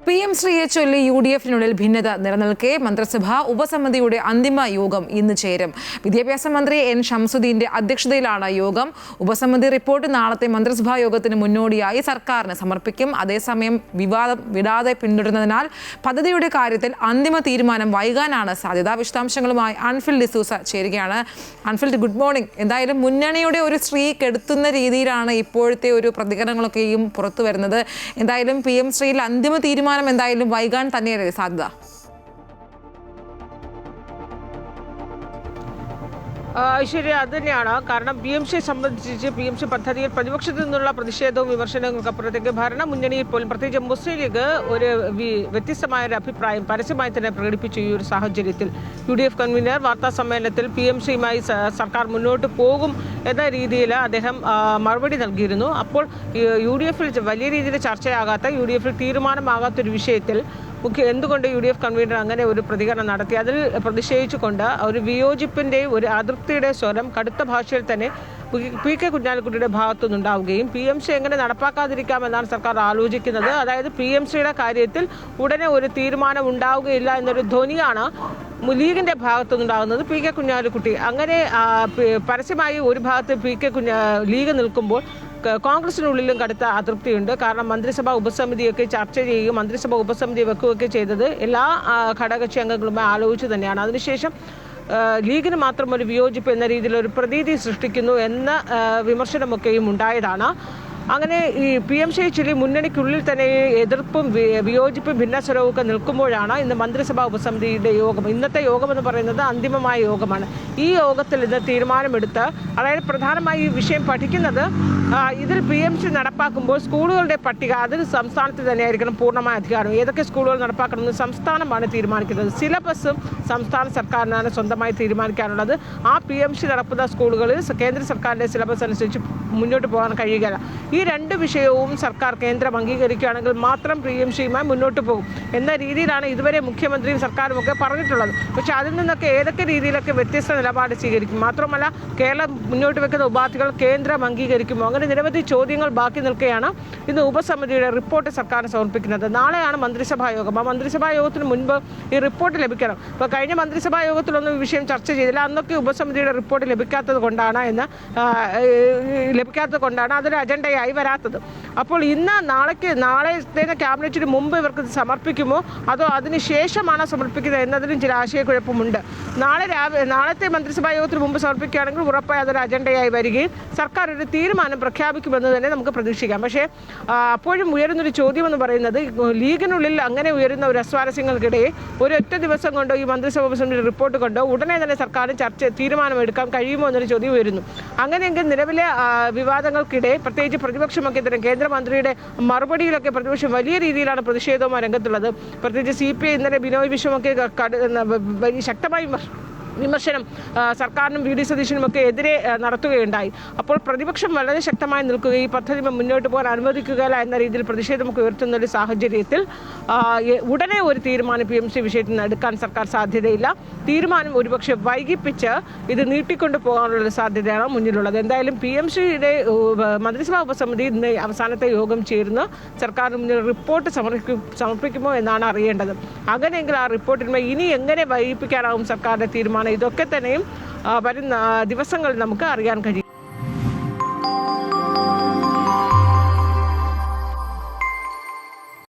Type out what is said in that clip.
PM ശ്രീയെ ചൊല്ലി UDF-നുള്ളിൽ ഭിന്നത നിലനിൽക്കെ മന്ത്രിസഭാ ഉപസമിതിയുടെ അന്തിമ യോഗം ഇന്ന് ചേരും. വിദ്യാഭ്യാസ മന്ത്രി N. ഷംസുദ്ദീന്റെ അധ്യക്ഷതയിലാണ് യോഗം. ഉപസമിതി റിപ്പോർട്ട് നാളത്തെ മന്ത്രിസഭാ യോഗത്തിന് മുന്നോടിയായി സർക്കാരിന് സമർപ്പിക്കും. അതേസമയം വിവാദം വിടാതെ പിന്തുടരുന്നതിനാൽ പദ്ധതിയുടെ കാര്യത്തിൽ അന്തിമ തീരുമാനം വൈകാനാണ് സാധ്യത. വിശദാംശങ്ങളുമായി അൻഫിൽ ഡിസൂസ ചേരുകയാണ്. അൻഫിൽ, ഗുഡ് മോർണിംഗ്. എന്തായാലും മുന്നണിയുടെ ഒരു ശ്രീ കെടുത്തുന്ന രീതിയിലാണ് ഇപ്പോഴത്തെ ഒരു പ്രതികരണങ്ങളൊക്കെയും പുറത്തു വരുന്നത്. എന്തായാലും PM ശ്രീയിൽ അന്തിമ തീരുമാനം എന്തായാലും വൈകാൻ തന്നെയല്ലേ സാധ്യത? ശരി, അത് തന്നെയാണ്. കാരണം PMC സംബന്ധിച്ച് PMC പദ്ധതിയിൽ പ്രതിപക്ഷത്തു നിന്നുള്ള പ്രതിഷേധവും വിമർശനങ്ങൾക്കപ്പുറത്തേക്ക് ഭരണ മുന്നണിയിൽ പോലും പ്രത്യേകിച്ച് മുസ്ലിം ലീഗ് ഒരു വ്യത്യസ്തമായ ഒരു അഭിപ്രായം പരസ്യമായി തന്നെ പ്രകടിപ്പിച്ചു. ഈ ഒരു സാഹചര്യത്തിൽ UDF കൺവീനർ വാർത്താ സമ്മേളനത്തിൽ PMCയുമായി സർക്കാർ മുന്നോട്ട് പോകും എന്ന രീതിയിൽ അദ്ദേഹം മറുപടി നൽകിയിരുന്നു. അപ്പോൾ UDF-ൽ വലിയ രീതിയിൽ ചർച്ചയാകാത്ത, UDF-ൽ തീരുമാനമാകാത്തൊരു വിഷയത്തിൽ എന്തുകൊണ്ട് UDF കൺവീനർ അങ്ങനെ ഒരു പ്രതികരണം നടത്തി? അതിൽ പ്രതിഷേധിച്ചുകൊണ്ട് ഒരു വിയോജിപ്പിൻ്റെ ഒരു അതൃപ്തിയുടെ സ്വരം കടുത്ത ഭാഷയിൽ തന്നെ PK കുഞ്ഞാലിക്കുട്ടിയുടെ ഭാഗത്തുനിന്നുണ്ടാവുകയും PMC എങ്ങനെ നടപ്പാക്കാതിരിക്കാമെന്നാണ് സർക്കാർ ആലോചിക്കുന്നത്. അതായത് PMCയുടെ കാര്യത്തിൽ ഉടനെ ഒരു തീരുമാനം ഉണ്ടാവുകയില്ല എന്നൊരു ധ്വനിയാണ് ലീഗിൻ്റെ ഭാഗത്തുനിന്നുണ്ടാകുന്നത്. PK കുഞ്ഞാലിക്കുട്ടി അങ്ങനെ പരസ്യമായി ഒരു ഭാഗത്ത് ലീഗ് നിൽക്കുമ്പോൾ കോൺഗ്രസിനുള്ളിലും കടുത്ത അതൃപ്തിയുണ്ട്. കാരണം മന്ത്രിസഭാ ഉപസമിതിയൊക്കെ ചർച്ച ചെയ്യുകയും മന്ത്രിസഭാ ഉപസമിതി വെക്കുകയൊക്കെ ചെയ്തത് എല്ലാ ഘടകകക്ഷി അംഗങ്ങളുമായി ആലോചിച്ച് തന്നെയാണ്. അതിനുശേഷം ലീഗിന് മാത്രം ഒരു വിയോജിപ്പ് എന്ന രീതിയിൽ ഒരു പ്രതീതി സൃഷ്ടിക്കുന്നു എന്ന വിമർശനമൊക്കെയും ഉണ്ടായതാണ്. അങ്ങനെ ഈ PMCയെ ചൊല്ലി മുന്നണിക്കുള്ളിൽ തന്നെ എതിർപ്പും വിയോജിപ്പും ഭിന്നസ്വരവും ഒക്കെ നിൽക്കുമ്പോഴാണ് ഇന്ന് മന്ത്രിസഭാ ഉപസമിതിയുടെ യോഗം. ഇന്നത്തെ യോഗം എന്ന് പറയുന്നത് അന്തിമമായ യോഗമാണ്. ഈ യോഗത്തിൽ ഇന്ന് തീരുമാനമെടുത്ത്, അതായത് പ്രധാനമായി ഈ വിഷയം പഠിക്കുന്നത് ഇതിൽ PMC നടപ്പാക്കുമ്പോൾ സ്കൂളുകളുടെ പട്ടിക അതിൽ സംസ്ഥാനത്ത് തന്നെയായിരിക്കണം പൂർണ്ണമായ അധികാരം. ഏതൊക്കെ സ്കൂളുകൾ നടപ്പാക്കണമെന്ന് സംസ്ഥാനമാണ് തീരുമാനിക്കുന്നത്. സിലബസും സംസ്ഥാന സർക്കാരിനാണ് സ്വന്തമായി തീരുമാനിക്കാനുള്ളത്. ആ PMC നടക്കുന്ന സ്കൂളുകളിൽ കേന്ദ്ര സർക്കാരിൻ്റെ സിലബസ് അനുസരിച്ച് മുന്നോട്ട് പോകാൻ കഴിയുകയില്ല. ഈ രണ്ട് വിഷയവും സർക്കാർ കേന്ദ്രം അംഗീകരിക്കുകയാണെങ്കിൽ മാത്രം PMCയുമായി മുന്നോട്ട് പോകും എന്ന രീതിയിലാണ് ഇതുവരെ മുഖ്യമന്ത്രിയും സർക്കാരും ഒക്കെ പറഞ്ഞിട്ടുള്ളത്. പക്ഷേ അതിൽ നിന്നൊക്കെ ഏതൊക്കെ രീതിയിലൊക്കെ വ്യത്യസ്ത നിലപാട് സ്വീകരിക്കും? മാത്രമല്ല, കേരളം മുന്നോട്ട് വെക്കുന്ന ഉപാധികൾ കേന്ദ്രം അംഗീകരിക്കുമോ? അങ്ങനെ നിരവധി ചോദ്യങ്ങൾ ബാക്കി നിൽക്കുകയാണ്. ഇന്ന് ഉപസമിതിയുടെ റിപ്പോർട്ട് സർക്കാരിന് സമർപ്പിക്കുന്നത്. നാളെയാണ് മന്ത്രിസഭാ യോഗം. ആ മന്ത്രിസഭാ യോഗത്തിന് മുൻപ് ഈ റിപ്പോർട്ട് ലഭിക്കണം. ഇപ്പോൾ കഴിഞ്ഞ മന്ത്രിസഭാ യോഗത്തിലൊന്നും ഈ വിഷയം ചർച്ച ചെയ്തില്ല. അന്നൊക്കെ ഉപസമിതിയുടെ റിപ്പോർട്ട് ലഭിക്കാത്തത് കൊണ്ടാണ് അതൊരു അജണ്ടയായി വരാത്തത്. അപ്പോൾ ഇന്ന് നാളത്തെ ക്യാബിനറ്റിന് മുമ്പ് ഇവർക്ക് സമർപ്പിക്കുമോ അതോ അതിന് ശേഷമാണോ സമർപ്പിക്കുന്നത് എന്നതിലും ചില ആശയക്കുഴപ്പമുണ്ട്. നാളത്തെ മന്ത്രിസഭാ യോഗത്തിന് മുമ്പ് സമർപ്പിക്കുകയാണെങ്കിൽ ഉറപ്പായി അതൊരു അജണ്ടയായി വരികയും സർക്കാർ ഒരു തീരുമാനം പ്രഖ്യാപിക്കുമെന്ന് തന്നെ നമുക്ക് പ്രതീക്ഷിക്കാം. പക്ഷേ അപ്പോഴും ഉയരുന്നൊരു ചോദ്യമെന്ന് പറയുന്നത്, ലീഗിനുള്ളിൽ അങ്ങനെ ഉയരുന്ന ഒരു അസ്വാരസ്യങ്ങൾക്കിടയിൽ ഒരൊറ്റ ദിവസം കൊണ്ടോ ഈ മന്ത്രിസഭാ ഉപസമിതിയുടെ റിപ്പോർട്ട് കൊണ്ടോ ഉടനെ തന്നെ സർക്കാരിന് തീരുമാനമെടുക്കാൻ കഴിയുമോ എന്നൊരു ചോദ്യം ഉയരുന്നു. അങ്ങനെയെങ്കിൽ നിലവിലെ വിവാദങ്ങൾക്കിടെ പ്രത്യേകിച്ച് പ്രതിപക്ഷമൊക്കെ തന്നെ കേന്ദ്രമന്ത്രിയുടെ മറുപടിയിലൊക്കെ പ്രതിപക്ഷം വലിയ രീതിയിലാണ് പ്രതിഷേധവുമായി രംഗത്തുള്ളത്. പ്രത്യേകിച്ച് CPI ഇന്നലെ ബിനോയ് വിശ്വമൊക്കെ വലിയ ശക്തമായി വിമർശനം സർക്കാരിനും VD സതീശനുമൊക്കെ എതിരെ നടത്തുകയുണ്ടായി. അപ്പോൾ പ്രതിപക്ഷം വളരെ ശക്തമായി നിൽക്കുകയും ഈ പദ്ധതി മുന്നോട്ട് പോകാൻ അനുവദിക്കുകയില്ല എന്ന രീതിയിൽ പ്രതിഷേധമൊക്കെ ഉയർത്തുന്ന ഒരു സാഹചര്യത്തിൽ ഉടനെ ഒരു തീരുമാനം PMC വിഷയത്തിൽ നിന്ന് എടുക്കാൻ സർക്കാർ സാധ്യതയില്ല. തീരുമാനം ഒരുപക്ഷെ വൈകിപ്പിച്ച് ഇത് നീട്ടിക്കൊണ്ടു പോകാനുള്ള സാധ്യതയാണ് മുന്നിലുള്ളത്. എന്തായാലും PMCയുടെ മന്ത്രിസഭാ ഉപസമിതി ഇന്ന് അവസാനത്തെ യോഗം ചേർന്ന് സർക്കാരിന് മുന്നിൽ റിപ്പോർട്ട് സമർപ്പിക്കുമോ എന്നാണ് അറിയേണ്ടത്. അങ്ങനെയെങ്കിൽ ആ റിപ്പോർട്ടിന്മേൽ ഇനി എങ്ങനെ വൈകിപ്പിക്കാനാവും സർക്കാരിൻ്റെ തീരുമാനം, ഇതൊക്കെ തന്നെയും വരുന്ന ദിവസങ്ങളിൽ നമുക്ക് അറിയാൻ കഴിയും.